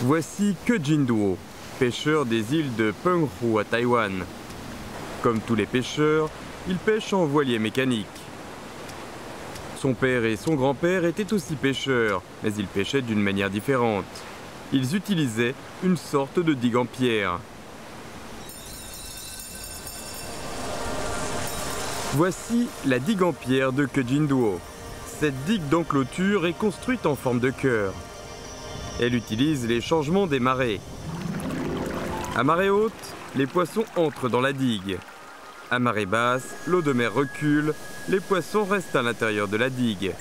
Voici Ke Jin-duo, pêcheur des îles de Penghu à Taïwan. Comme tous les pêcheurs, il pêche en voilier mécanique. Son père et son grand-père étaient aussi pêcheurs, mais ils pêchaient d'une manière différente. Ils utilisaient une sorte de digue en pierre. Voici la digue en pierre de Ke Jin-duo. Cette digue d'enclôture est construite en forme de cœur. Elle utilise les changements des marées. À marée haute, les poissons entrent dans la digue. À marée basse, l'eau de mer recule, les poissons restent à l'intérieur de la digue.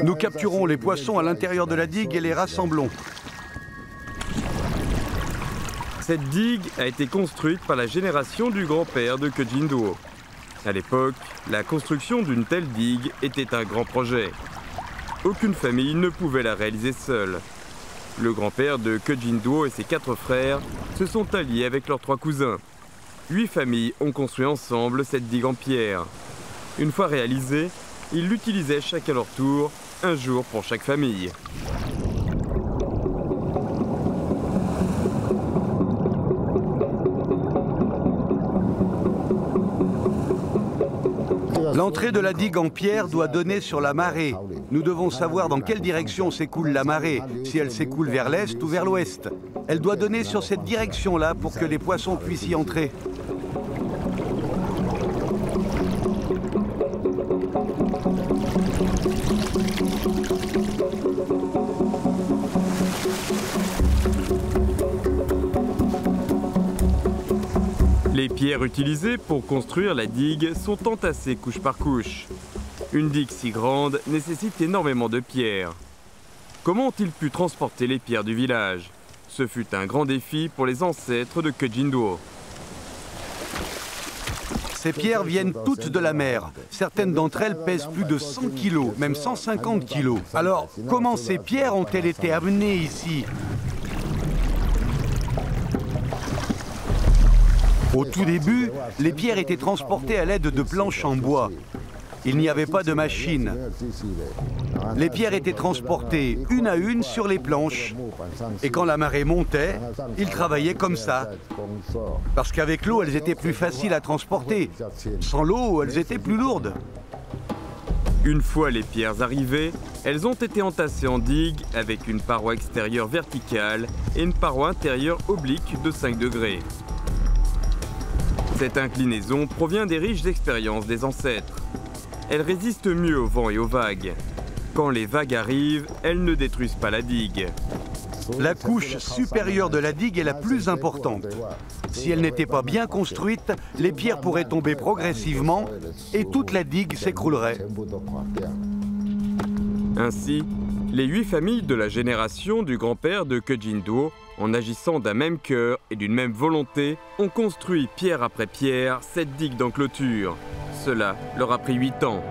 Nous capturons les poissons à l'intérieur de la digue et les rassemblons. Cette digue a été construite par la génération du grand-père de Ke Jin-duo. À l'époque, la construction d'une telle digue était un grand projet. Aucune famille ne pouvait la réaliser seule. Le grand-père de Ke Jin-duo et ses 4 frères se sont alliés avec leurs 3 cousins. 8 familles ont construit ensemble cette digue en pierre. Une fois réalisée, ils l'utilisaient chacun à leur tour, un jour pour chaque famille. L'entrée de la digue en pierre doit donner sur la marée. Nous devons savoir dans quelle direction s'écoule la marée, si elle s'écoule vers l'est ou vers l'ouest. Elle doit donner sur cette direction-là pour que les poissons puissent y entrer. Les pierres utilisées pour construire la digue sont entassées couche par couche. Une digue si grande nécessite énormément de pierres. Comment ont-ils pu transporter les pierres du village? Ce fut un grand défi pour les ancêtres de Ke Jin-duo. Ces pierres viennent toutes de la mer. Certaines d'entre elles pèsent plus de 100 kilos, même 150 kilos. Alors, comment ces pierres ont-elles été amenées ici ? Au tout début, les pierres étaient transportées à l'aide de planches en bois. Il n'y avait pas de machine. Les pierres étaient transportées une à une sur les planches. Et quand la marée montait, ils travaillaient comme ça. Parce qu'avec l'eau, elles étaient plus faciles à transporter. Sans l'eau, elles étaient plus lourdes. Une fois les pierres arrivées, elles ont été entassées en digue avec une paroi extérieure verticale et une paroi intérieure oblique de 5 degrés. Cette inclinaison provient des riches expériences des ancêtres. Elle résiste mieux au vent et aux vagues. Quand les vagues arrivent, elles ne détruisent pas la digue. La couche supérieure de la digue est la plus importante. Si elle n'était pas bien construite, les pierres pourraient tomber progressivement et toute la digue s'écroulerait. Ainsi, les 8 familles de la génération du grand-père de Ke Jin-duo, en agissant d'un même cœur et d'une même volonté, ont construit pierre après pierre cette digue d'enclôture. Cela leur a pris 8 ans.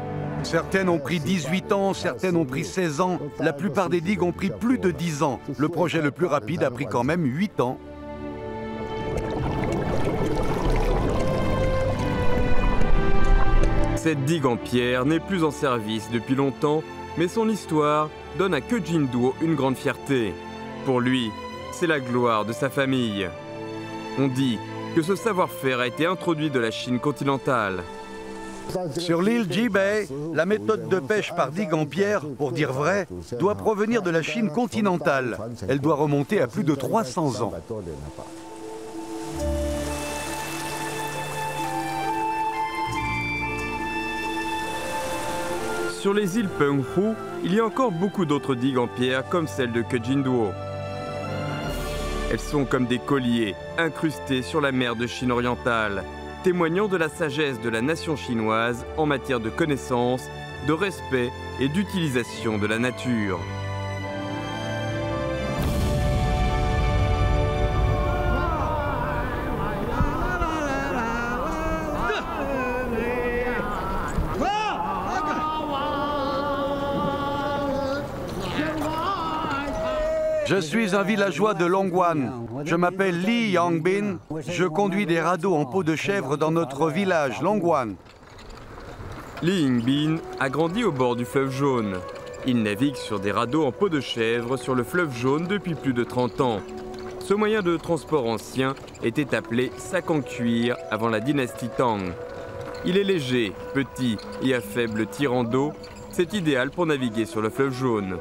Certaines ont pris 18 ans, certaines ont pris 16 ans. La plupart des digues ont pris plus de 10 ans. Le projet le plus rapide a pris quand même 8 ans. Cette digue en pierre n'est plus en service depuis longtemps, mais son histoire donne à Ke Jin-duo une grande fierté. Pour lui, c'est la gloire de sa famille. On dit que ce savoir-faire a été introduit de la Chine continentale. Sur l'île Jibei, la méthode de pêche par digue en pierre, pour dire vrai, doit provenir de la Chine continentale. Elle doit remonter à plus de 300 ans. Sur les îles Penghu, il y a encore beaucoup d'autres digues en pierre comme celle de Ke Jin-duo. Elles sont comme des colliers incrustés sur la mer de Chine orientale, témoignant de la sagesse de la nation chinoise en matière de connaissance, de respect et d'utilisation de la nature. Je suis un villageois de Longwan. Je m'appelle Li Yangbin. Je conduis des radeaux en peau de chèvre dans notre village, Longwan. Li Yangbin a grandi au bord du fleuve Jaune. Ils naviguent sur des radeaux en peau de chèvre sur le fleuve Jaune depuis plus de 30 ans. Ce moyen de transport ancien était appelé sac en cuir avant la dynastie Tang. Il est léger, petit et à faible tirant d'eau. C'est idéal pour naviguer sur le fleuve Jaune.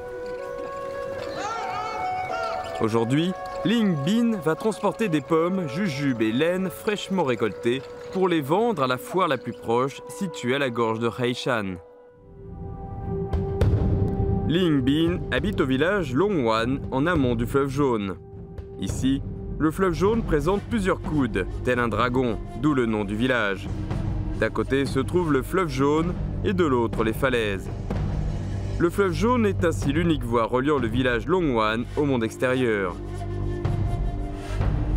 Aujourd'hui, Ling Bin va transporter des pommes, jujubes et laine fraîchement récoltées pour les vendre à la foire la plus proche, située à la gorge de Heishan. Ling Bin habite au village Longwan, en amont du fleuve Jaune. Ici, le fleuve Jaune présente plusieurs coudes, tel un dragon, d'où le nom du village. D'un côté se trouve le fleuve Jaune et de l'autre les falaises. Le fleuve Jaune est ainsi l'unique voie reliant le village Longwan au monde extérieur.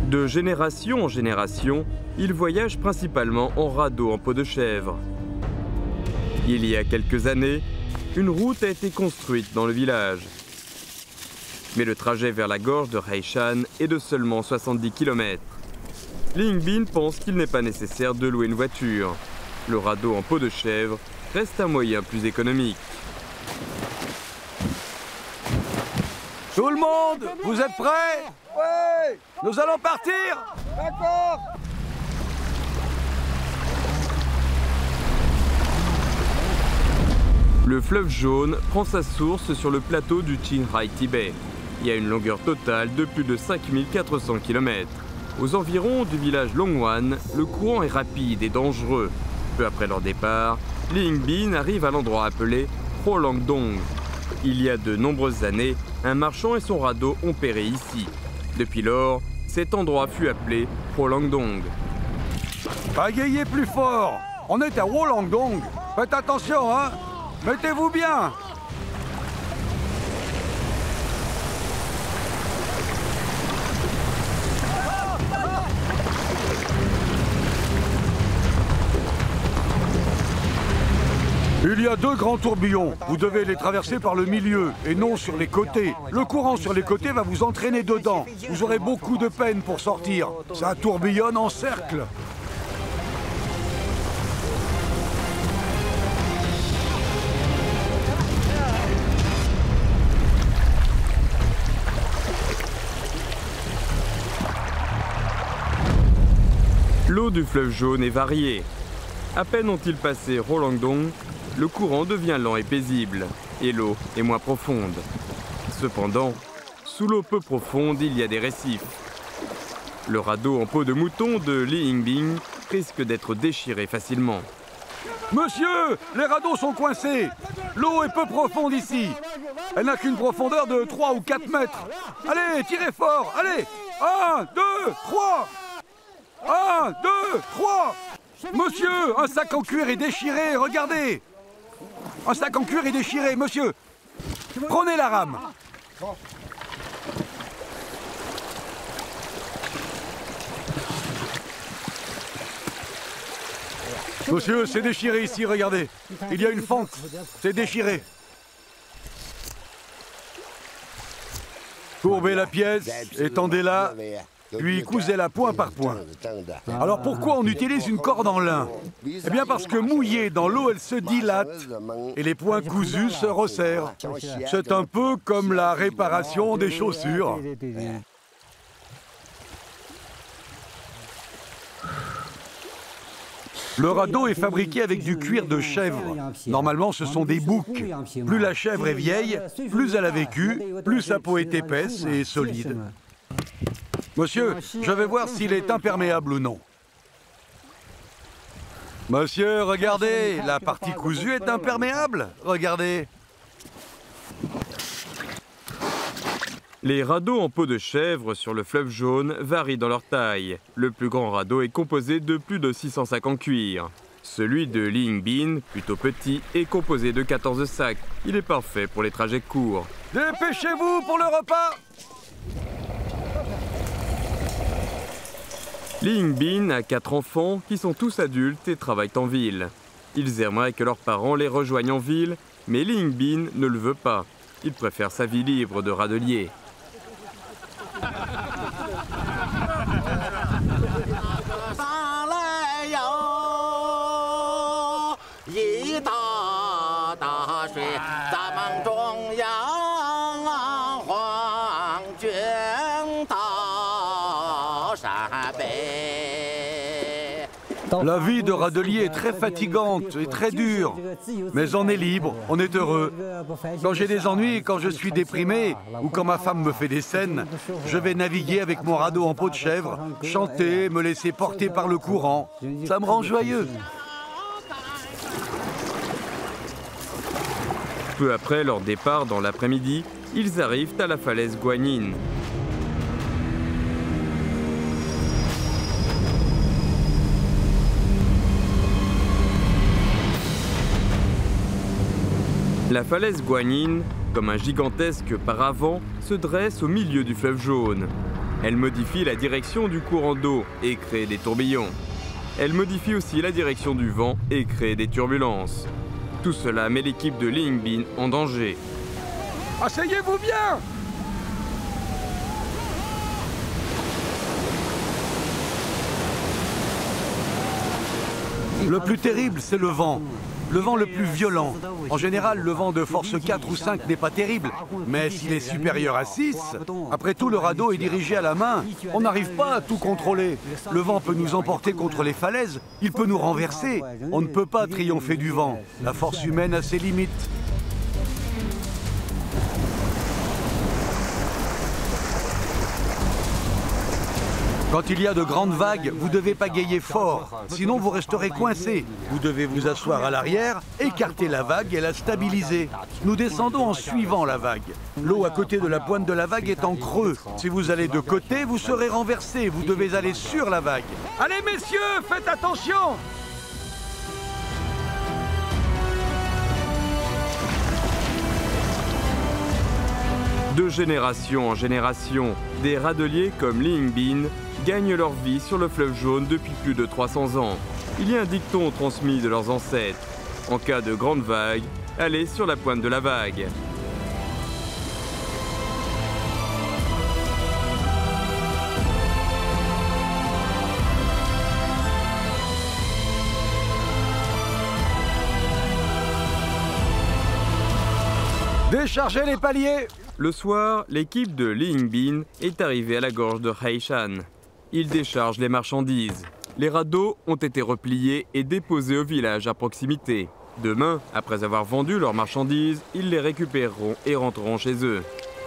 De génération en génération, il voyage principalement en radeau en peau de chèvre. Il y a quelques années, une route a été construite dans le village. Mais le trajet vers la gorge de Heishan est de seulement 70 km. Ling Bin pense qu'il n'est pas nécessaire de louer une voiture. Le radeau en peau de chèvre reste un moyen plus économique. Tout le monde, vous êtes prêts? Oui! Nous allons partir? D'accord! Le fleuve Jaune prend sa source sur le plateau du Qinghai Tibet. Il y a une longueur totale de plus de 5400 km. Aux environs du village Longwan, le courant est rapide et dangereux. Peu après leur départ, Ling Bin arrive à l'endroit appelé Rolangdong. Il y a de nombreuses années, un marchand et son radeau ont péri ici. Depuis lors, cet endroit fut appelé Rolangdong. Pagayez plus fort! On est à Rolangdong. Faites attention, hein! Mettez-vous bien! Il y a deux grands tourbillons. Vous devez les traverser par le milieu et non sur les côtés. Le courant sur les côtés va vous entraîner dedans. Vous aurez beaucoup de peine pour sortir. Ça tourbillonne en cercle. L'eau du fleuve Jaune est variée. À peine ont-ils passé Rolangdong, le courant devient lent et paisible, et l'eau est moins profonde. Cependant, sous l'eau peu profonde, il y a des récifs. Le radeau en peau de mouton de Ling Bin risque d'être déchiré facilement. Monsieur, les radeaux sont coincés. L'eau est peu profonde ici. Elle n'a qu'une profondeur de 3 ou 4 mètres. Allez, tirez fort, allez. 1, 2, 3. 1, 2, 3. Monsieur, un sac en cuir est déchiré, regardez. Un sac en cuir est déchiré, monsieur. Prenez la rame. Monsieur, c'est déchiré ici, regardez. Il y a une fente, c'est déchiré. Courbez la pièce, étendez-la, puis cousez-la point par point. Alors pourquoi on utilise une corde en lin? Eh bien parce que mouillée dans l'eau, elle se dilate et les points cousus se resserrent. C'est un peu comme la réparation des chaussures. Le radeau est fabriqué avec du cuir de chèvre. Normalement, ce sont des boucs. Plus la chèvre est vieille, plus elle a vécu, plus sa peau est épaisse et solide. Monsieur, je vais voir s'il est imperméable ou non. Monsieur, regardez, la partie cousue est imperméable. Regardez. Les radeaux en peau de chèvre sur le fleuve Jaune varient dans leur taille. Le plus grand radeau est composé de plus de 600 sacs en cuir. Celui de Ling Bin, plutôt petit, est composé de 14 sacs. Il est parfait pour les trajets courts. Dépêchez-vous pour le repas! Ling Bin a 4 enfants qui sont tous adultes et travaillent en ville. Ils aimeraient que leurs parents les rejoignent en ville, mais Ling Bin ne le veut pas. Il préfère sa vie libre de radelier. La vie de radelier est très fatigante et très dure, mais on est libre, on est heureux. Quand j'ai des ennuis, quand je suis déprimé ou quand ma femme me fait des scènes, je vais naviguer avec mon radeau en peau de chèvre, chanter, me laisser porter par le courant. Ça me rend joyeux. Peu après leur départ dans l'après-midi, ils arrivent à la falaise Guanyin. La falaise Guanyin, comme un gigantesque paravent, se dresse au milieu du fleuve Jaune. Elle modifie la direction du courant d'eau et crée des tourbillons. Elle modifie aussi la direction du vent et crée des turbulences. Tout cela met l'équipe de Li Yingbin en danger. Asseyez-vous bien! Le plus terrible, c'est le vent. Le vent le plus violent. En général, le vent de force 4 ou 5 n'est pas terrible. Mais s'il est supérieur à 6, après tout, le radeau est dirigé à la main. On n'arrive pas à tout contrôler. Le vent peut nous emporter contre les falaises. Il peut nous renverser. On ne peut pas triompher du vent. La force humaine a ses limites. Quand il y a de grandes vagues, vous devez pagayer fort, sinon vous resterez coincé. Vous devez vous asseoir à l'arrière, écarter la vague et la stabiliser. Nous descendons en suivant la vague. L'eau à côté de la pointe de la vague est en creux. Si vous allez de côté, vous serez renversé. Vous devez aller sur la vague. Allez messieurs, faites attention! De génération en génération, des radeliers comme Li Yingbin gagnent leur vie sur le fleuve Jaune depuis plus de 300 ans. Il y a un dicton transmis de leurs ancêtres. En cas de grande vague, allez sur la pointe de la vague. Déchargez les paliers! Le soir, l'équipe de Li Yingbin est arrivée à la gorge de Heishan. Ils déchargent les marchandises. Les radeaux ont été repliés et déposés au village à proximité. Demain, après avoir vendu leurs marchandises, ils les récupéreront et rentreront chez eux.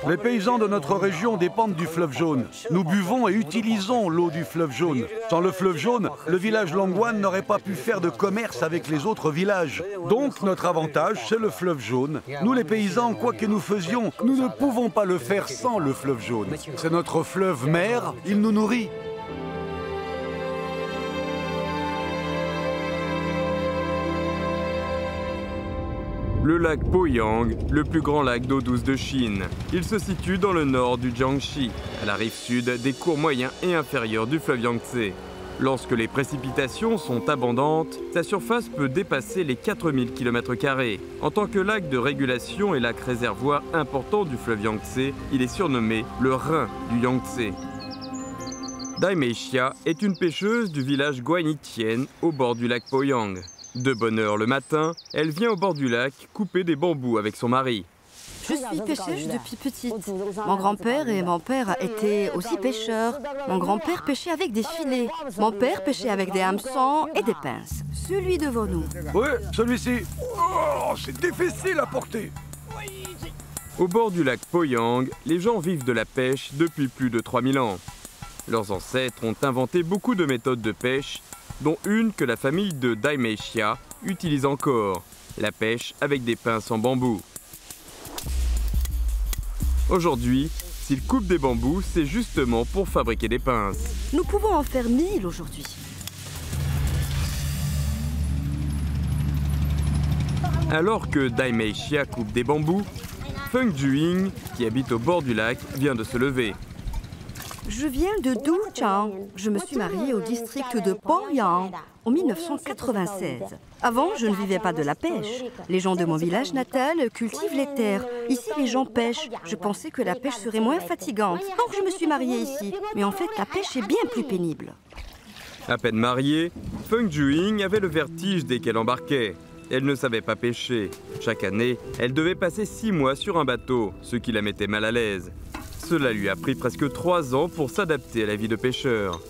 Les paysans de notre région dépendent du fleuve Jaune. Nous buvons et utilisons l'eau du fleuve Jaune. Sans le fleuve Jaune, le village Longwan n'aurait pas pu faire de commerce avec les autres villages. Donc notre avantage, c'est le fleuve Jaune. Nous les paysans, quoi que nous faisions, nous ne pouvons pas le faire sans le fleuve Jaune. C'est notre fleuve mère, il nous nourrit. Le lac Poyang, le plus grand lac d'eau douce de Chine. Il se situe dans le nord du Jiangxi, à la rive sud des cours moyens et inférieurs du fleuve Yangtze. Lorsque les précipitations sont abondantes, sa surface peut dépasser les 4000 km². En tant que lac de régulation et lac réservoir important du fleuve Yangtze, il est surnommé le Rhin du Yangtze. Dai Meixia est une pêcheuse du village Guanyin au bord du lac Poyang. De bonne heure le matin, elle vient au bord du lac couper des bambous avec son mari. Je suis pêcheuse depuis petite. Mon grand-père et mon père étaient aussi pêcheurs. Mon grand-père pêchait avec des filets. Mon père pêchait avec des hameçons et des pinces. Celui devant nous. Oui, celui-ci. Oh, c'est difficile à porter. Au bord du lac Poyang, les gens vivent de la pêche depuis plus de 3000 ans. Leurs ancêtres ont inventé beaucoup de méthodes de pêche, dont une que la famille de Dai Meixia utilise encore, la pêche avec des pinces en bambou. Aujourd'hui, s'ils coupent des bambous, c'est justement pour fabriquer des pinces. Nous pouvons en faire 1000 aujourd'hui. Alors que Dai Meixia coupe des bambous, Feng Juing, qui habite au bord du lac, vient de se lever. Je viens de Duchang. Je me suis mariée au district de Poyang en 1996. Avant, je ne vivais pas de la pêche. Les gens de mon village natal cultivent les terres. Ici, les gens pêchent. Je pensais que la pêche serait moins fatigante. Donc, je me suis mariée ici. Mais en fait, la pêche est bien plus pénible. À peine mariée, Feng Juing avait le vertige dès qu'elle embarquait. Elle ne savait pas pêcher. Chaque année, elle devait passer 6 mois sur un bateau, ce qui la mettait mal à l'aise. Cela lui a pris presque 3 ans pour s'adapter à la vie de pêcheur.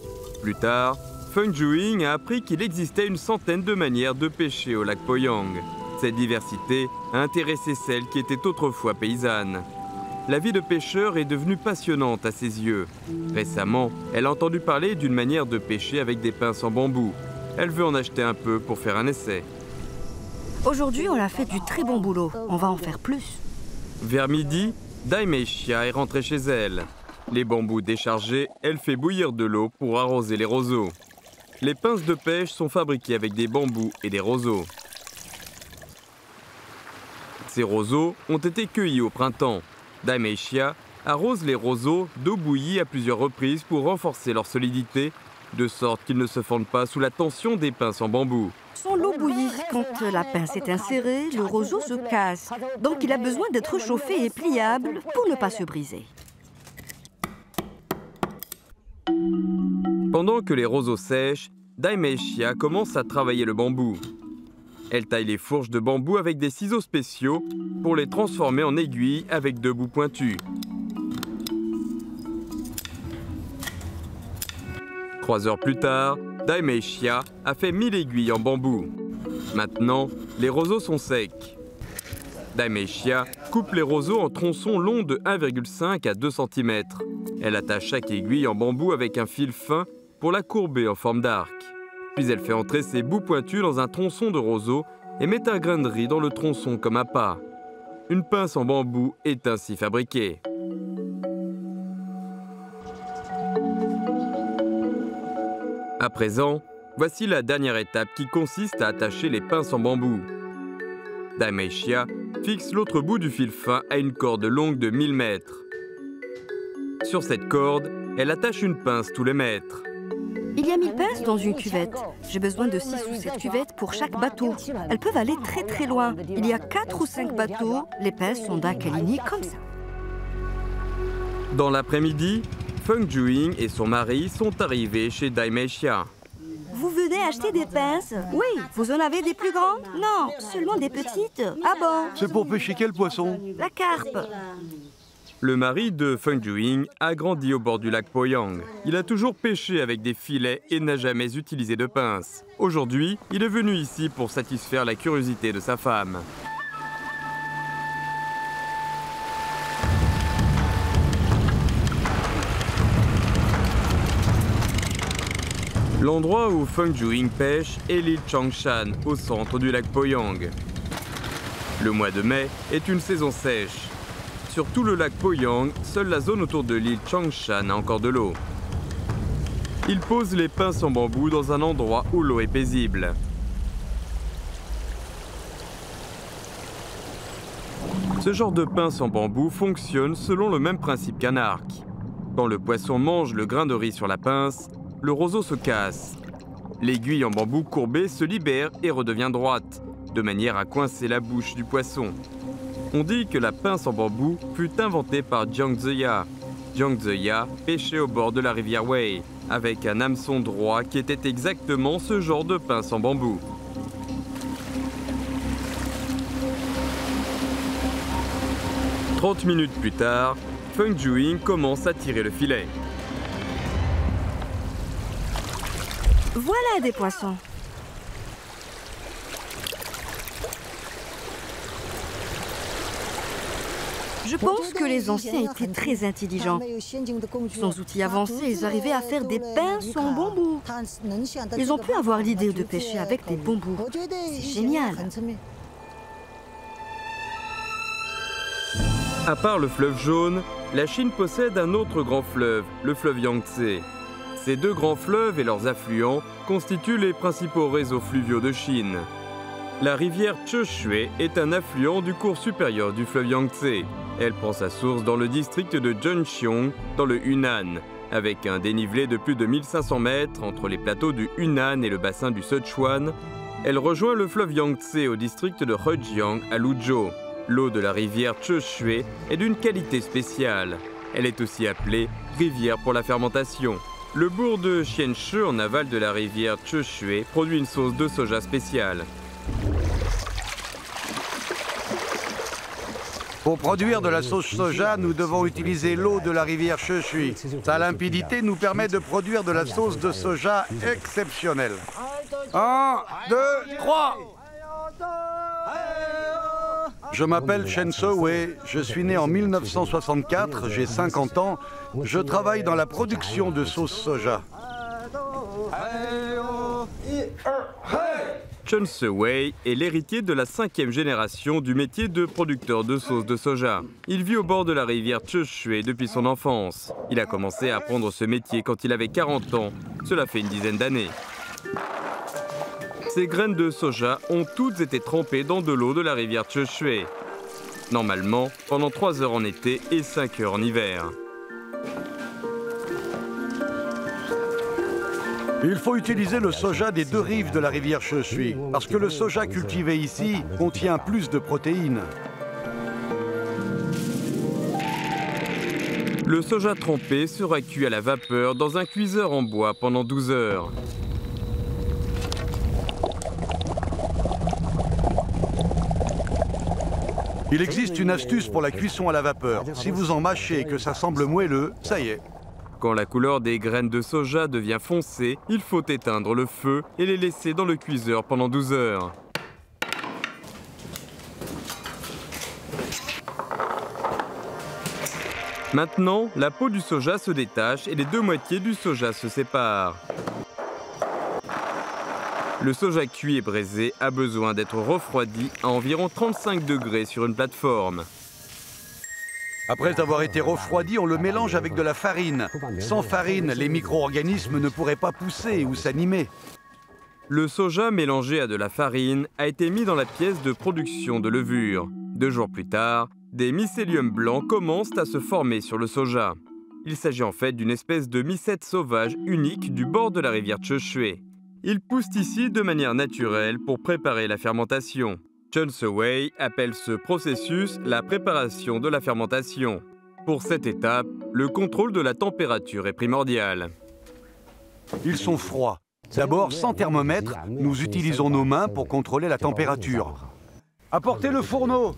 Plus tard, Feng Juing a appris qu'il existait une centaine de manières de pêcher au lac Poyang. Cette diversité a intéressé celle qui était autrefois paysanne. La vie de pêcheur est devenue passionnante à ses yeux. Récemment, elle a entendu parler d'une manière de pêcher avec des pinces en bambou. Elle veut en acheter un peu pour faire un essai. Aujourd'hui, on a fait du très bon boulot. On va en faire plus. Vers midi, Dai Meishia est rentrée chez elle. Les bambous déchargés, elle fait bouillir de l'eau pour arroser les roseaux. Les pinces de pêche sont fabriquées avec des bambous et des roseaux. Ces roseaux ont été cueillis au printemps. Dai Meishia arrose les roseaux d'eau bouillie à plusieurs reprises pour renforcer leur solidité, de sorte qu'ils ne se fendent pas sous la tension des pinces en bambou. Sans l'eau bouillie, quand la pince est insérée, le roseau se casse. Donc il a besoin d'être chauffé et pliable pour ne pas se briser. Pendant que les roseaux sèchent, Dai Meishia commence à travailler le bambou. Elle taille les fourches de bambou avec des ciseaux spéciaux pour les transformer en aiguilles avec 2 bouts pointus. 3 heures plus tard, Dai Meishia a fait 1000 aiguilles en bambou. Maintenant, les roseaux sont secs. Dai Meishia coupe les roseaux en tronçons longs de 1,5 à 2 cm. Elle attache chaque aiguille en bambou avec un fil fin pour la courber en forme d'arc. Puis elle fait entrer ses bouts pointus dans un tronçon de roseau et met un grain de riz dans le tronçon comme appât. Une pince en bambou est ainsi fabriquée. À présent, voici la dernière étape qui consiste à attacher les pinces en bambou. Dai Meishia fixe l'autre bout du fil fin à une corde longue de 1000 mètres. Sur cette corde, elle attache une pince tous les mètres. Il y a 1000 pinces dans une cuvette. J'ai besoin de 6 ou 7 cuvettes pour chaque bateau. Elles peuvent aller très très loin. Il y a 4 ou 5 bateaux. Les pinces sont d'un calini comme ça. Dans l'après-midi, Feng Juing et son mari sont arrivés chez Dai Meishia. Vous venez acheter des pinces? Oui. Vous en avez des plus grandes? Non, seulement des petites. Ah bon? C'est pour pêcher quel poisson? La carpe. Le mari de Feng Juing a grandi au bord du lac Poyang. Il a toujours pêché avec des filets et n'a jamais utilisé de pince. Aujourd'hui, il est venu ici pour satisfaire la curiosité de sa femme. L'endroit où Feng Juing pêche est l'île Changshan, au centre du lac Poyang. Le mois de mai est une saison sèche. Sur tout le lac Poyang, seule la zone autour de l'île Changshan a encore de l'eau. Il pose les pinces en bambou dans un endroit où l'eau est paisible. Ce genre de pince en bambou fonctionne selon le même principe qu'un arc. Quand le poisson mange le grain de riz sur la pince, le roseau se casse. L'aiguille en bambou courbée se libère et redevient droite, de manière à coincer la bouche du poisson. On dit que la pince en bambou fut inventée par Jiang Ziya. Jiang Ziya pêchait au bord de la rivière Wei, avec un hameçon droit qui était exactement ce genre de pince en bambou. « 30 minutes plus tard, Feng Juing commence à tirer le filet. Voilà des poissons. Je pense que les anciens étaient très intelligents. Sans outils avancés, ils arrivaient à faire des pinces en bambou. Ils ont pu avoir l'idée de pêcher avec des bambous. C'est génial. À part le fleuve jaune, la Chine possède un autre grand fleuve, le fleuve Yangtze. Ces 2 grands fleuves et leurs affluents constituent les principaux réseaux fluviaux de Chine. La rivière Cheshui est un affluent du cours supérieur du fleuve Yangtze. Elle prend sa source dans le district de Zhenxiong, dans le Hunan, avec un dénivelé de plus de 1500 mètres entre les plateaux du Hunan et le bassin du Sichuan. Elle rejoint le fleuve Yangtze au district de Hejiang à Luzhou. L'eau de la rivière Cheshui est d'une qualité spéciale. Elle est aussi appelée rivière pour la fermentation. Le bourg de Xianshe, en aval de la rivière Cheshui, produit une sauce de soja spéciale. Pour produire de la sauce soja, nous devons utiliser l'eau de la rivière Sheshui. Sa limpidité nous permet de produire de la sauce de soja exceptionnelle. 1, 2, 3. Je m'appelle Chen Se-wei, je suis né en 1964, j'ai 50 ans. Je travaille dans la production de sauce soja. Chen Se-wei est l'héritier de la 5e génération du métier de producteur de sauce de soja. Il vit au bord de la rivière Sheshui depuis son enfance. Il a commencé à apprendre ce métier quand il avait 40 ans. Cela fait une dizaine d'années. Ces graines de soja ont toutes été trempées dans de l'eau de la rivière Sheshui. Normalement, pendant 3 heures en été et 5 heures en hiver. Il faut utiliser le soja des 2 rives de la rivière Sheshui, parce que le soja cultivé ici contient plus de protéines. Le soja trempé sera cuit à la vapeur dans un cuiseur en bois pendant 12 heures. Il existe une astuce pour la cuisson à la vapeur. Si vous en mâchez et que ça semble moelleux, ça y est. Quand la couleur des graines de soja devient foncée, il faut éteindre le feu et les laisser dans le cuiseur pendant 12 heures. Maintenant, la peau du soja se détache et les 2 moitiés du soja se séparent. Le soja cuit et braisé a besoin d'être refroidi à environ 35 degrés sur une plateforme. Après avoir été refroidi, on le mélange avec de la farine. Sans farine, les micro-organismes ne pourraient pas pousser ou s'animer. Le soja mélangé à de la farine a été mis dans la pièce de production de levure. 2 jours plus tard, des mycéliums blancs commencent à se former sur le soja. Il s'agit en fait d'une espèce de mycète sauvage unique du bord de la rivière Sheshui. Ils poussent ici de manière naturelle pour préparer la fermentation. Chen Se-wei appelle ce processus la préparation de la fermentation. Pour cette étape, le contrôle de la température est primordial. Ils sont froids. D'abord, sans thermomètre, nous utilisons nos mains pour contrôler la température. Apportez le fourneau!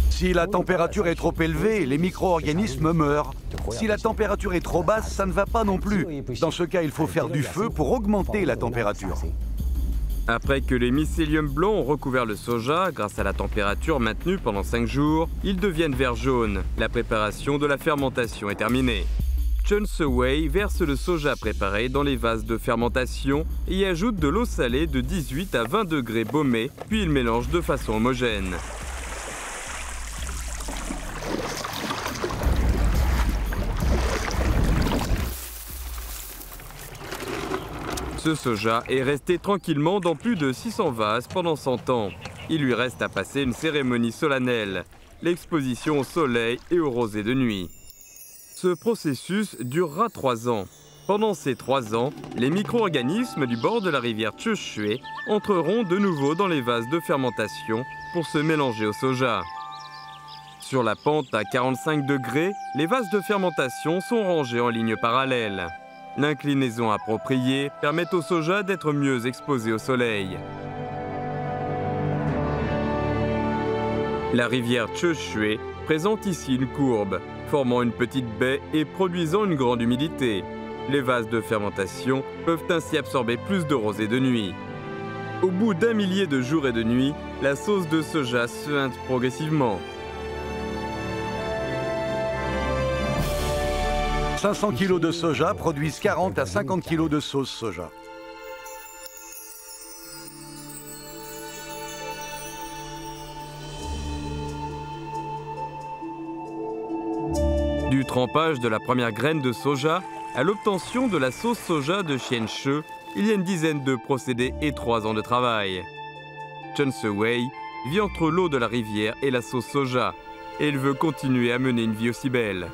Si la température est trop élevée, les micro-organismes meurent. Si la température est trop basse, ça ne va pas non plus. Dans ce cas, il faut faire du feu pour augmenter la température. Après que les mycéliums blancs ont recouvert le soja, grâce à la température maintenue pendant 5 jours, ils deviennent vert jaune. La préparation de la fermentation est terminée. Chen Se-wei verse le soja préparé dans les vases de fermentation et y ajoute de l'eau salée de 18 à 20 degrés baumée, puis il mélange de façon homogène. Ce soja est resté tranquillement dans plus de 600 vases pendant 100 ans. Il lui reste à passer une cérémonie solennelle, l'exposition au soleil et au rosée de nuit. Ce processus durera 3 ans. Pendant ces 3 ans, les micro-organismes du bord de la rivière Sheshui entreront de nouveau dans les vases de fermentation pour se mélanger au soja. Sur la pente à 45 degrés, les vases de fermentation sont rangés en ligne parallèle. L'inclinaison appropriée permet au soja d'être mieux exposé au soleil. La rivière Sheshui présente ici une courbe, formant une petite baie et produisant une grande humidité. Les vases de fermentation peuvent ainsi absorber plus de rosée de nuit. Au bout d'1 millier de jours et de nuits, la sauce de soja suinte progressivement. 500 kg de soja produisent 40 à 50 kg de sauce soja. Du trempage de la première graine de soja à l'obtention de la sauce soja de Xianshi, il y a une dizaine de procédés et 3 ans de travail. Chen Se-wei vit entre l'eau de la rivière et la sauce soja, et il veut continuer à mener une vie aussi belle.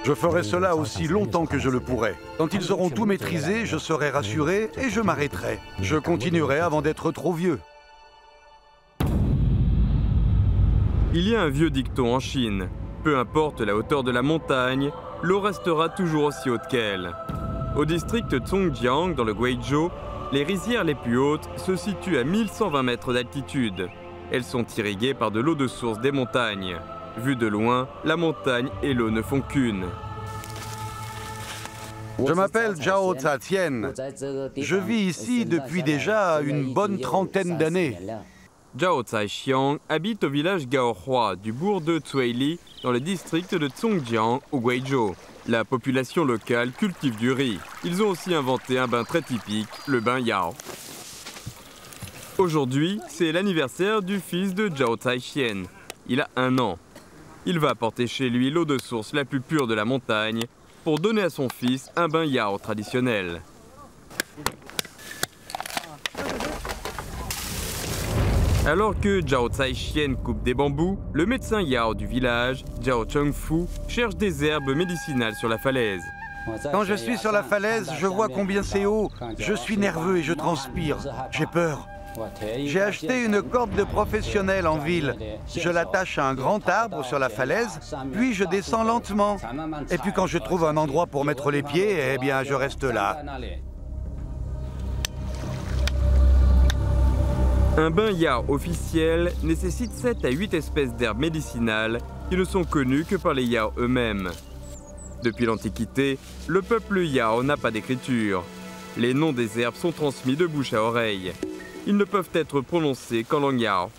Je ferai cela aussi longtemps que je le pourrai. Quand ils auront tout maîtrisé, je serai rassuré et je m'arrêterai. Je continuerai avant d'être trop vieux. Il y a un vieux dicton en Chine. Peu importe la hauteur de la montagne, l'eau restera toujours aussi haute qu'elle. Au district Zhongjiang, dans le Guizhou, Les rizières les plus hautes se situent à 1120 mètres d'altitude. Elles sont irriguées par de l'eau de source des montagnes. Vu de loin, la montagne et l'eau ne font qu'une. Je m'appelle Zhao Zhaqian. Je vis ici depuis déjà une bonne trentaine d'années. Zhao Zhaqian habite au village Gaohua du bourg de Cuili dans le district de Zhongjiang au Guizhou. La population locale cultive du riz. Ils ont aussi inventé un bain très typique, le bain Yao. Aujourd'hui, c'est l'anniversaire du fils de Zhao Zhaqian. Il a 1 an. Il va apporter chez lui l'eau de source la plus pure de la montagne pour donner à son fils un bain Yao traditionnel. Alors que Zhao Zhaqian coupe des bambous, le médecin Yao du village, Zhao Chengfu, cherche des herbes médicinales sur la falaise. Quand je suis sur la falaise, je vois combien c'est haut. Je suis nerveux et je transpire. J'ai peur. J'ai acheté une corde de professionnel en ville. Je l'attache à un grand arbre sur la falaise, puis je descends lentement. Et puis quand je trouve un endroit pour mettre les pieds, eh bien je reste là. Un bain Yao officiel nécessite 7 à 8 espèces d'herbes médicinales qui ne sont connues que par les Yao eux-mêmes. Depuis l'Antiquité, le peuple Yao n'a pas d'écriture. Les noms des herbes sont transmis de bouche à oreille. Ils ne peuvent être prononcés qu'en langue Yao.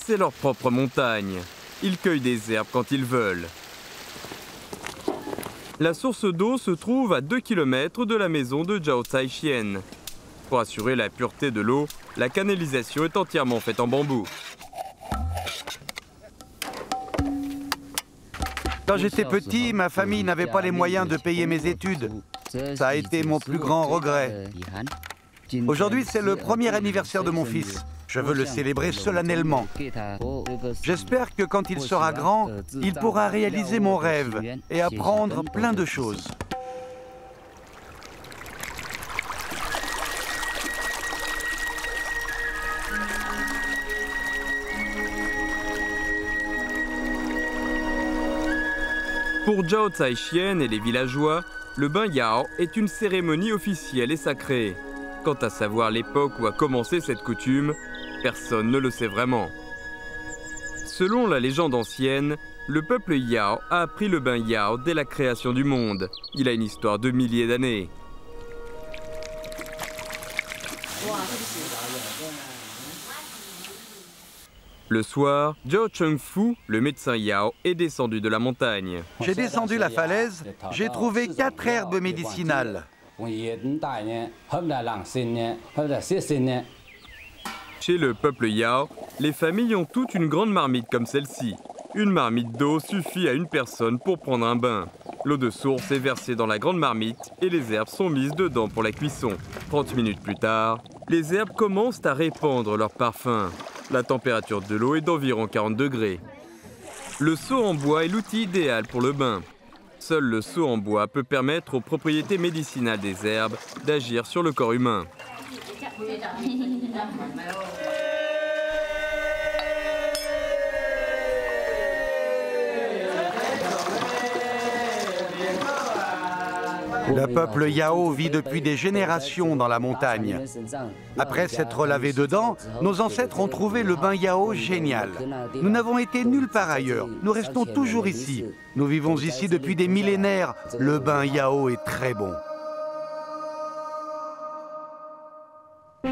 C'est leur propre montagne. Ils cueillent des herbes quand ils veulent. La source d'eau se trouve à 2 km de la maison de Zhao Zhaqian. Pour assurer la pureté de l'eau, la canalisation est entièrement faite en bambou. Quand j'étais petit, ma famille n'avait pas les moyens de payer mes études. Ça a été mon plus grand regret. Aujourd'hui, c'est le premier anniversaire de mon fils. Je veux le célébrer solennellement. J'espère que quand il sera grand, il pourra réaliser mon rêve et apprendre plein de choses. Pour Zhao Zhaqian et les villageois, le bain Yao est une cérémonie officielle et sacrée. Quant à savoir l'époque où a commencé cette coutume, personne ne le sait vraiment. Selon la légende ancienne, le peuple Yao a appris le bain Yao dès la création du monde. Il a une histoire de milliers d'années. Le soir, Zhao Chengfu, le médecin Yao, est descendu de la montagne. J'ai descendu la falaise, j'ai trouvé 4 herbes médicinales. Chez le peuple Yao, les familles ont toutes une grande marmite comme celle-ci. Une marmite d'eau suffit à une personne pour prendre un bain. L'eau de source est versée dans la grande marmite et les herbes sont mises dedans pour la cuisson. 30 minutes plus tard, les herbes commencent à répandre leur parfum. La température de l'eau est d'environ 40 degrés. Le seau en bois est l'outil idéal pour le bain. Seul le seau en bois peut permettre aux propriétés médicinales des herbes d'agir sur le corps humain. Le peuple Yao vit depuis des générations dans la montagne. Après s'être lavé dedans, nos ancêtres ont trouvé le bain Yao génial. Nous n'avons été nulle part ailleurs. Nous restons toujours ici. Nous vivons ici depuis des millénaires. Le bain Yao est très bon.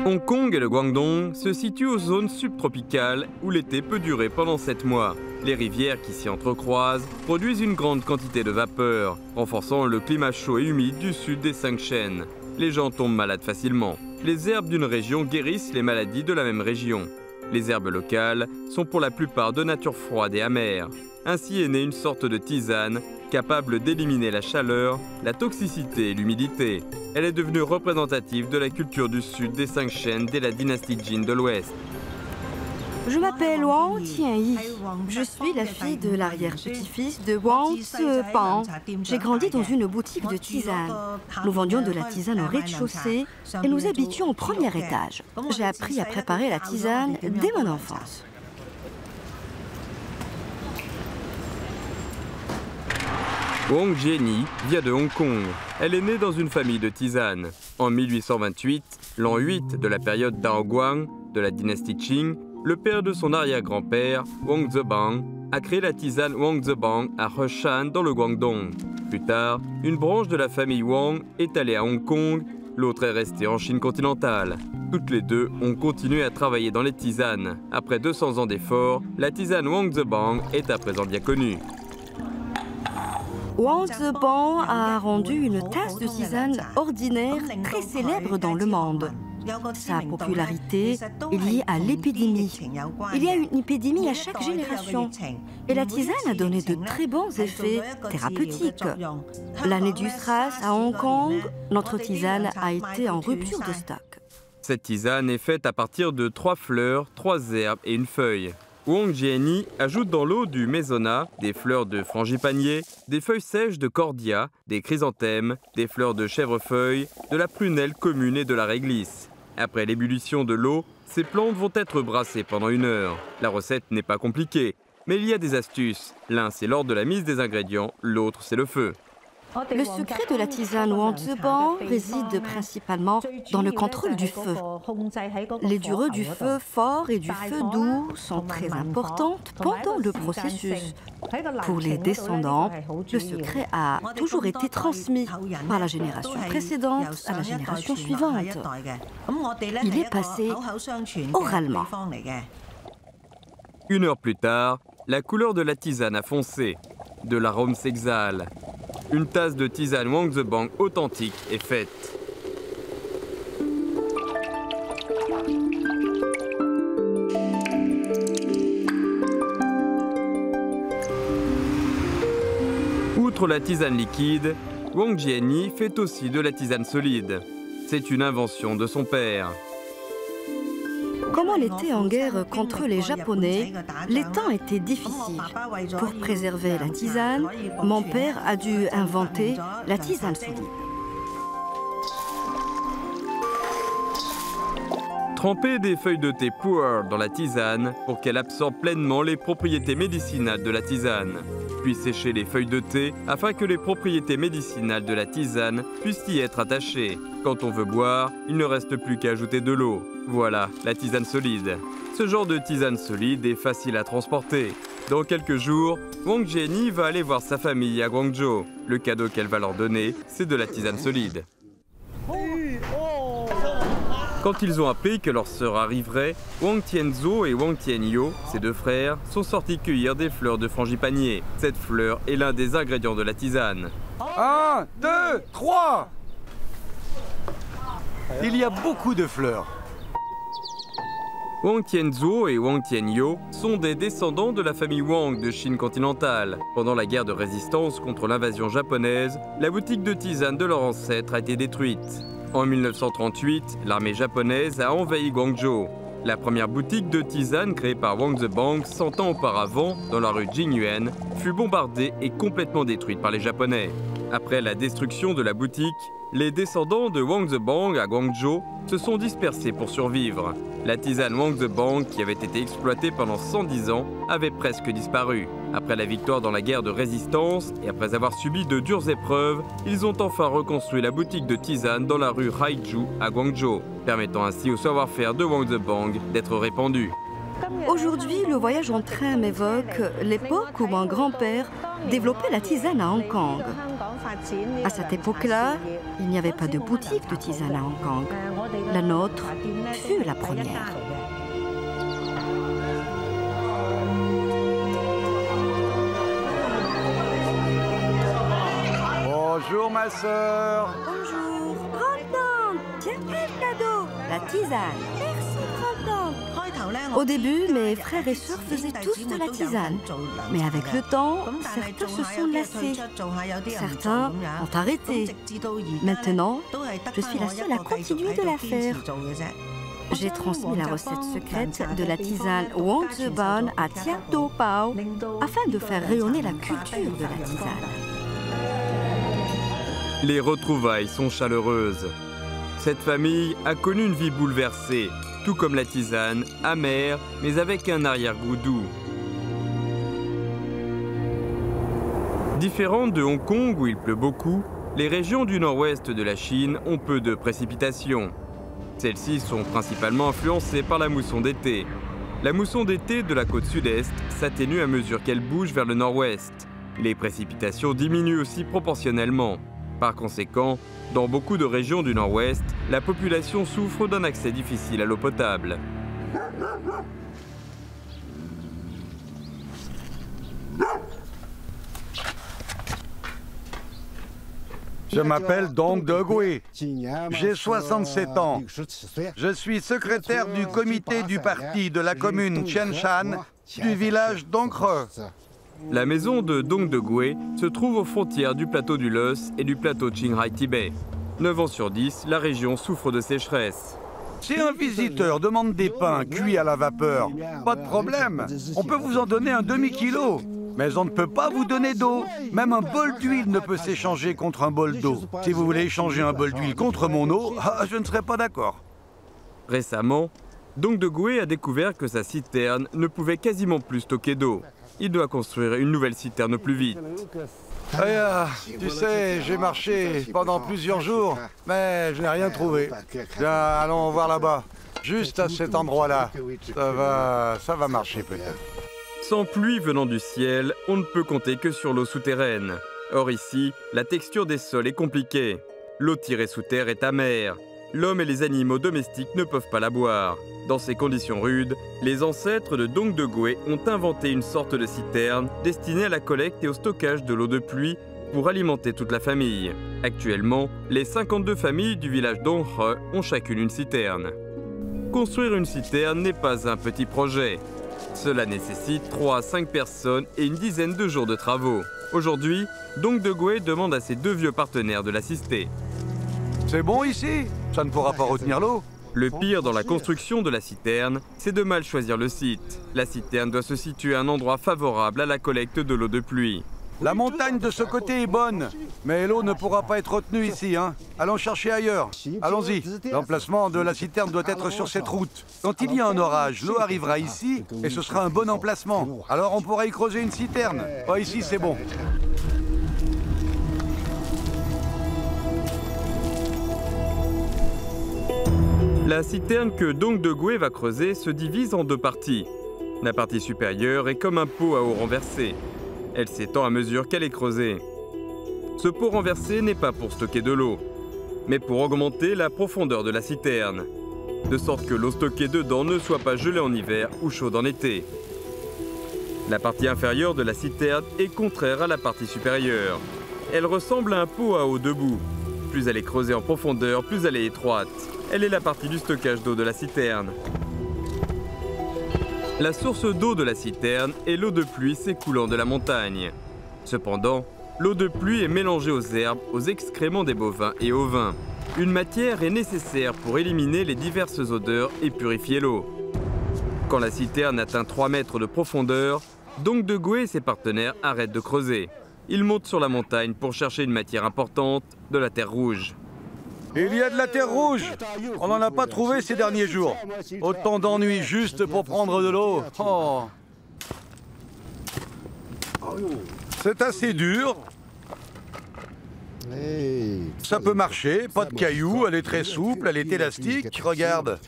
Hong Kong et le Guangdong se situent aux zones subtropicales où l'été peut durer pendant 7 mois. Les rivières qui s'y entrecroisent produisent une grande quantité de vapeur, renforçant le climat chaud et humide du sud des 5 chaînes. Les gens tombent malades facilement. Les herbes d'une région guérissent les maladies de la même région. Les herbes locales sont pour la plupart de nature froide et amère. Ainsi est née une sorte de tisane capable d'éliminer la chaleur, la toxicité et l'humidité. Elle est devenue représentative de la culture du sud des 5 chaînes dès la dynastie Jin de l'Ouest. Je m'appelle Wang Tianyi. Je suis la fille de l'arrière-petit-fils de Wang Zepang. J'ai grandi dans une boutique de tisane. Nous vendions de la tisane au rez-de-chaussée et nous habitions au premier étage. J'ai appris à préparer la tisane dès mon enfance. Wang Jieni vient de Hong Kong. Elle est née dans une famille de tisanes. En 1828, l'an 8 de la période Daoguang de la dynastie Qing, le père de son arrière-grand-père, Wang Zebang, a créé la tisane Wang Zebang à Heshan dans le Guangdong. Plus tard, une branche de la famille Wang est allée à Hong Kong, l'autre est restée en Chine continentale. Toutes les deux ont continué à travailler dans les tisanes. Après 200 ans d'efforts, la tisane Wang Zebang est à présent bien connue. Wang Zebang a rendu une tasse de tisane ordinaire très célèbre dans le monde. Sa popularité est liée à l'épidémie. Il y a une épidémie à chaque génération. Et la tisane a donné de très bons effets thérapeutiques. L'année du SRAS à Hong Kong, notre tisane a été en rupture de stock. Cette tisane est faite à partir de 3 fleurs, 3 herbes et une feuille. Wang Jieni ajoute dans l'eau du mésona, des fleurs de frangipanier, des feuilles sèches de cordia, des chrysanthèmes, des fleurs de chèvrefeuille, de la prunelle commune et de la réglisse. Après l'ébullition de l'eau, ces plantes vont être brassées pendant 1 heure. La recette n'est pas compliquée, mais il y a des astuces. L'un, c'est l'ordre de la mise des ingrédients, l'autre, c'est le feu. Le secret de la tisane Wang Zebang réside principalement dans le contrôle du feu. Les durées du feu fort et du feu doux sont très importantes pendant le processus. Pour les descendants, le secret a toujours été transmis par la génération précédente à la génération suivante. Il est passé oralement. 1 heure plus tard, la couleur de la tisane a foncé. De l'arôme s'exhale. Une tasse de tisane Wang Zebang authentique est faite. Outre la tisane liquide, Wang Jieni fait aussi de la tisane solide. C'est une invention de son père. Comme on était en guerre contre les Japonais, les temps étaient difficiles. Pour préserver la tisane, mon père a dû inventer la tisane solide. Tremper des feuilles de thé pu'er dans la tisane pour qu'elle absorbe pleinement les propriétés médicinales de la tisane. Puis sécher les feuilles de thé afin que les propriétés médicinales de la tisane puissent y être attachées. Quand on veut boire, il ne reste plus qu'à ajouter de l'eau. Voilà, la tisane solide. Ce genre de tisane solide est facile à transporter. Dans quelques jours, Wang Jieni va aller voir sa famille à Guangzhou. Le cadeau qu'elle va leur donner, c'est de la tisane solide. Quand ils ont appris que leur sœur arriverait, Wang Tianzhou et Wang Tianyou, ses 2 frères, sont sortis cueillir des fleurs de frangipanier. Cette fleur est l'un des ingrédients de la tisane. 1, 2, 3 ! Il y a beaucoup de fleurs. Wang Tianzhou et Wang Tianyou sont des descendants de la famille Wang de Chine continentale. Pendant la guerre de résistance contre l'invasion japonaise, la boutique de tisane de leur ancêtre a été détruite. En 1938, l'armée japonaise a envahi Guangzhou. La première boutique de tisane créée par Wang Zebang 100 ans auparavant, dans la rue Jingyuan, fut bombardée et complètement détruite par les Japonais. Après la destruction de la boutique, les descendants de Wang Zebang à Guangzhou se sont dispersés pour survivre. La tisane Wang Zebang, qui avait été exploitée pendant 110 ans, avait presque disparu. Après la victoire dans la guerre de résistance et après avoir subi de dures épreuves, ils ont enfin reconstruit la boutique de tisane dans la rue Haiju à Guangzhou, permettant ainsi au savoir-faire de Wang Zebang d'être répandu. Aujourd'hui, le voyage en train m'évoque l'époque où mon grand-père développait la tisane à Hong Kong. À cette époque-là, il n'y avait pas de boutique de tisane à Hong Kong. La nôtre fut la première. Bonjour ma sœur. Bonjour. Grande-tante, tiens quel cadeau. La tisane. Merci, grande-tante. Au début, mes frères et sœurs faisaient tous de la tisane. Mais avec le temps, certains se sont lassés. Certains ont arrêté. Maintenant, je suis la seule à continuer de la faire. J'ai transmis la recette secrète de la tisane Wang Zebang à Tian Do Pao afin de faire rayonner la culture de la tisane. Les retrouvailles sont chaleureuses. Cette famille a connu une vie bouleversée, tout comme la tisane, amère, mais avec un arrière-goût doux. Différentes de Hong Kong où il pleut beaucoup, les régions du nord-ouest de la Chine ont peu de précipitations. Celles-ci sont principalement influencées par la mousson d'été. La mousson d'été de la côte sud-est s'atténue à mesure qu'elle bouge vers le nord-ouest. Les précipitations diminuent aussi proportionnellement. Par conséquent, dans beaucoup de régions du nord-ouest, la population souffre d'un accès difficile à l'eau potable. Je m'appelle Dong De-Gui. J'ai 67 ans. Je suis secrétaire du comité du parti de la commune Tianshan du village d'Ongre. La maison de Dong De-Gui se trouve aux frontières du plateau du Laos et du plateau Qinghai-Tibet. 9 ans sur 10, la région souffre de sécheresse. Si un visiteur demande des pains cuits à la vapeur, pas de problème. On peut vous en donner un demi-kilo. Mais on ne peut pas vous donner d'eau. Même un bol d'huile ne peut s'échanger contre un bol d'eau. Si vous voulez échanger un bol d'huile contre mon eau, je ne serai pas d'accord. Récemment, Dong De-Gui a découvert que sa citerne ne pouvait quasiment plus stocker d'eau. Il doit construire une nouvelle citerne au plus vite. Tu sais, j'ai marché pendant plusieurs jours, mais je n'ai rien trouvé. Bien, allons voir là-bas, juste à cet endroit-là. Ça va marcher peut-être. Sans pluie venant du ciel, on ne peut compter que sur l'eau souterraine. Or ici, la texture des sols est compliquée. L'eau tirée sous terre est amère. L'homme et les animaux domestiques ne peuvent pas la boire. Dans ces conditions rudes, les ancêtres de Dong De-Gui ont inventé une sorte de citerne destinée à la collecte et au stockage de l'eau de pluie pour alimenter toute la famille. Actuellement, les 52 familles du village d'Ongre ont chacune une citerne. Construire une citerne n'est pas un petit projet. Cela nécessite 3 à 5 personnes et une dizaine de jours de travaux. Aujourd'hui, Dong De-Gui demande à ses 2 vieux partenaires de l'assister. C'est bon ici? Ça ne pourra pas retenir l'eau. Le pire dans la construction de la citerne, c'est de mal choisir le site. La citerne doit se situer à un endroit favorable à la collecte de l'eau de pluie. La montagne de ce côté est bonne, mais l'eau ne pourra pas être retenue ici. Allons chercher ailleurs. Allons-y. L'emplacement de la citerne doit être sur cette route. Quand il y a un orage, l'eau arrivera ici et ce sera un bon emplacement. Alors on pourra y creuser une citerne. Oh, ici, c'est bon. La citerne que Dong De-Gui va creuser se divise en 2 parties. La partie supérieure est comme un pot à eau renversé. Elle s'étend à mesure qu'elle est creusée. Ce pot renversé n'est pas pour stocker de l'eau, mais pour augmenter la profondeur de la citerne, de sorte que l'eau stockée dedans ne soit pas gelée en hiver ou chaude en été. La partie inférieure de la citerne est contraire à la partie supérieure. Elle ressemble à un pot à eau debout. Plus elle est creusée en profondeur, plus elle est étroite. Elle est la partie du stockage d'eau de la citerne. La source d'eau de la citerne est l'eau de pluie s'écoulant de la montagne. Cependant, l'eau de pluie est mélangée aux herbes, aux excréments des bovins et au vin. Une matière est nécessaire pour éliminer les diverses odeurs et purifier l'eau. Quand la citerne atteint 3 mètres de profondeur, Dong De-Gui et ses partenaires arrêtent de creuser. Ils montent sur la montagne pour chercher une matière importante, de la terre rouge. Il y a de la terre rouge. On n'en a pas trouvé ces derniers jours. Autant d'ennuis juste pour prendre de l'eau. Oh. C'est assez dur. Ça peut marcher, pas de cailloux, elle est très souple, elle est élastique. Regarde.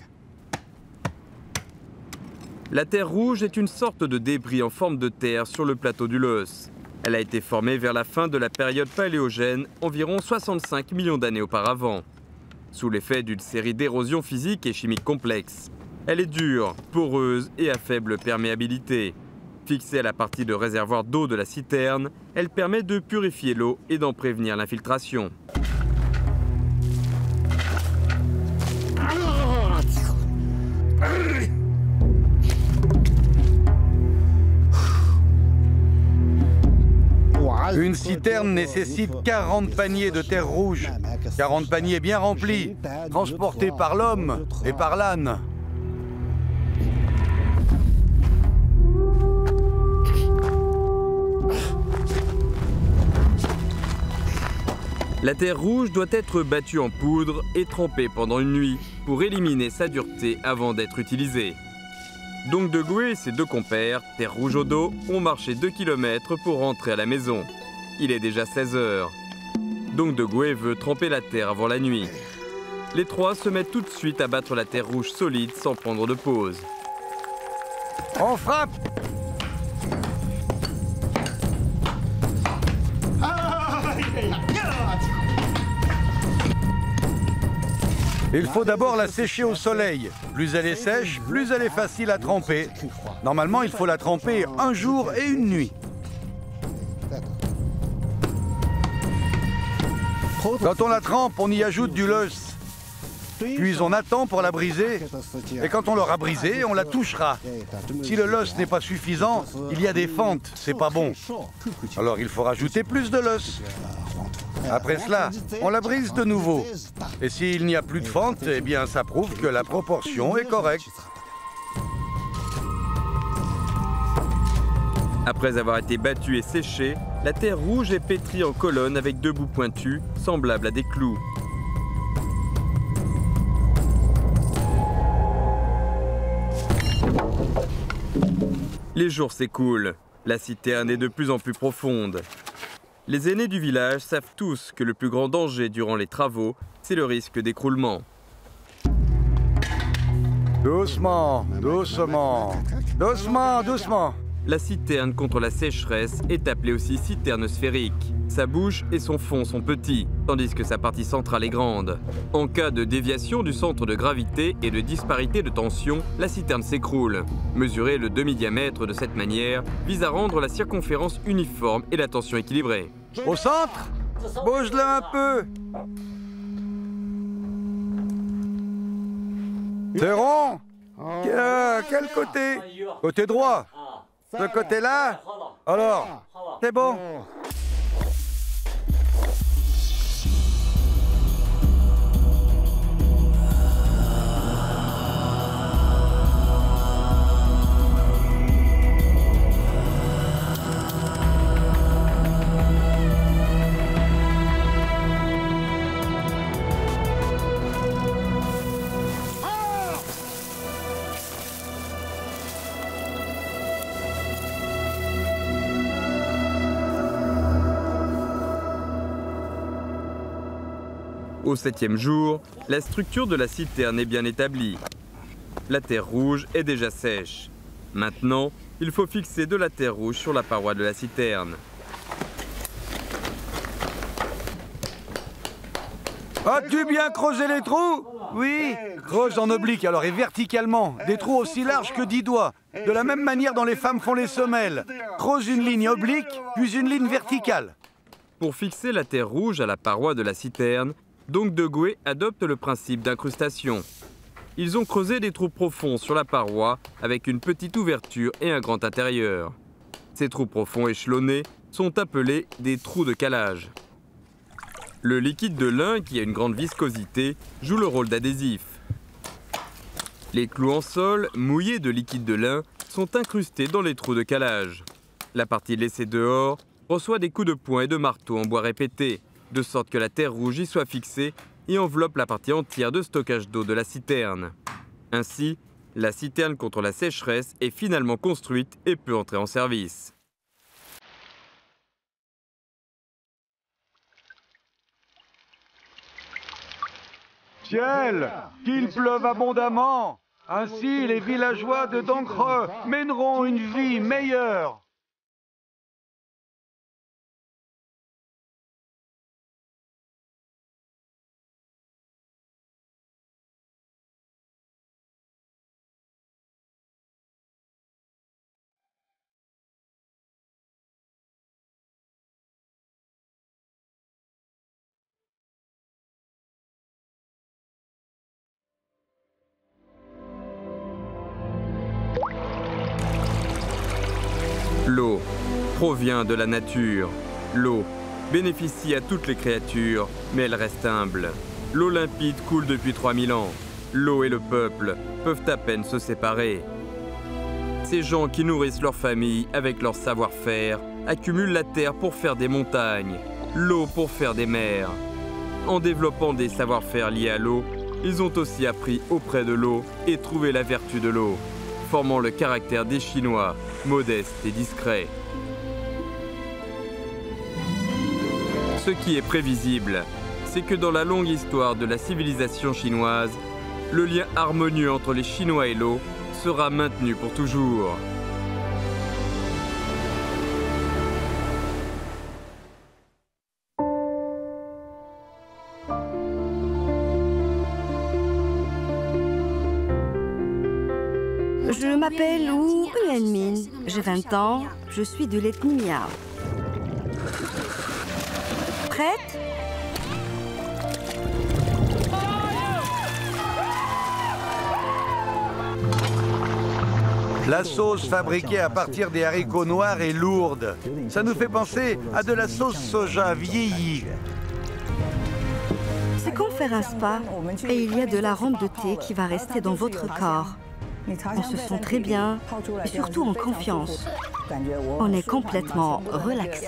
La terre rouge est une sorte de débris en forme de terre sur le plateau du Laos. Elle a été formée vers la fin de la période paléogène, environ 65 millions d'années auparavant, sous l'effet d'une série d'érosions physiques et chimiques complexes. Elle est dure, poreuse et à faible perméabilité. Fixée à la partie de réservoir d'eau de la citerne, elle permet de purifier l'eau et d'en prévenir l'infiltration. Une citerne nécessite 40 paniers de terre rouge. 40 paniers bien remplis, transportés par l'homme et par l'âne. La terre rouge doit être battue en poudre et trempée pendant une nuit pour éliminer sa dureté avant d'être utilisée. Dong De-Gui et ses 2 compères, terre rouge au dos, ont marché 2 km pour rentrer à la maison. il est déjà 16 h. Dong Degwe veut tremper la terre avant la nuit. Les trois se mettent tout de suite à battre la terre rouge solide sans prendre de pause. On frappe! Il faut d'abord la sécher au soleil. Plus elle est sèche, plus elle est facile à tremper. Normalement, il faut la tremper un jour et une nuit. Quand on la trempe, on y ajoute du loess. Puis on attend pour la briser. Et quand on l'aura brisée, on la touchera. Si le loess n'est pas suffisant, il y a des fentes, c'est pas bon. Alors il faut rajouter plus de loess. Après cela, on la brise de nouveau. Et s'il n'y a plus de fente, eh bien ça prouve que la proportion est correcte. Après avoir été battue et séchée, la terre rouge est pétrie en colonnes avec deux bouts pointus, semblables à des clous. Les jours s'écoulent. La citerne est de plus en plus profonde. Les aînés du village savent tous que le plus grand danger durant les travaux, c'est le risque d'écroulement. Doucement, doucement, doucement, doucement. La citerne contre la sécheresse est appelée aussi citerne sphérique. Sa bouche et son fond sont petits, tandis que sa partie centrale est grande. En cas de déviation du centre de gravité et de disparité de tension, la citerne s'écroule. Mesurer le demi-diamètre de cette manière vise à rendre la circonférence uniforme et la tension équilibrée. Au centre, bouge-la un peu. C'est rond. Quel côté? Côté droit. Ce côté-là? Alors, c'est bon. Au 7e jour, la structure de la citerne est bien établie. La terre rouge est déjà sèche. Maintenant, il faut fixer de la terre rouge sur la paroi de la citerne. As-tu bien creusé les trous? Oui. Creuse en oblique alors et verticalement. Des trous aussi larges que 10 doigts. De la même manière dont les femmes font les semelles. Creuse une ligne oblique, puis une ligne verticale. Pour fixer la terre rouge à la paroi de la citerne, Dong Degwe adopte le principe d'incrustation. Ils ont creusé des trous profonds sur la paroi avec une petite ouverture et un grand intérieur. Ces trous profonds échelonnés sont appelés des trous de calage. Le liquide de lin, qui a une grande viscosité, joue le rôle d'adhésif. Les clous en sol, mouillés de liquide de lin, sont incrustés dans les trous de calage. La partie laissée dehors reçoit des coups de poing et de marteau en bois répétés, de sorte que la terre rouge y soit fixée et enveloppe la partie entière de stockage d'eau de la citerne. Ainsi, la citerne contre la sécheresse est finalement construite et peut entrer en service. Ciel, qu'il pleuve abondamment. Ainsi, les villageois de Dongre mèneront une vie meilleure. L'eau provient de la nature. L'eau bénéficie à toutes les créatures, mais elle reste humble. L'eau limpide coule depuis 3000 ans. L'eau et le peuple peuvent à peine se séparer. Ces gens qui nourrissent leur famille avec leur savoir-faire accumulent la terre pour faire des montagnes, l'eau pour faire des mers. En développant des savoir-faire liés à l'eau, ils ont aussi appris auprès de l'eau et trouvé la vertu de l'eau, formant le caractère des Chinois, modestes et discrets. Ce qui est prévisible, c'est que dans la longue histoire de la civilisation chinoise, le lien harmonieux entre les Chinois et l'eau sera maintenu pour toujours. Je m'appelle Wu Yuanmin, j'ai 20 ans, je suis de l'ethnie Miao. Prête? La sauce fabriquée à partir des haricots noirs est lourde. Ça nous fait penser à de la sauce soja vieillie. C'est comme faire un spa et il y a de l'arôme de thé qui va rester dans votre corps. On se sent très bien et surtout en confiance. On est complètement relaxé.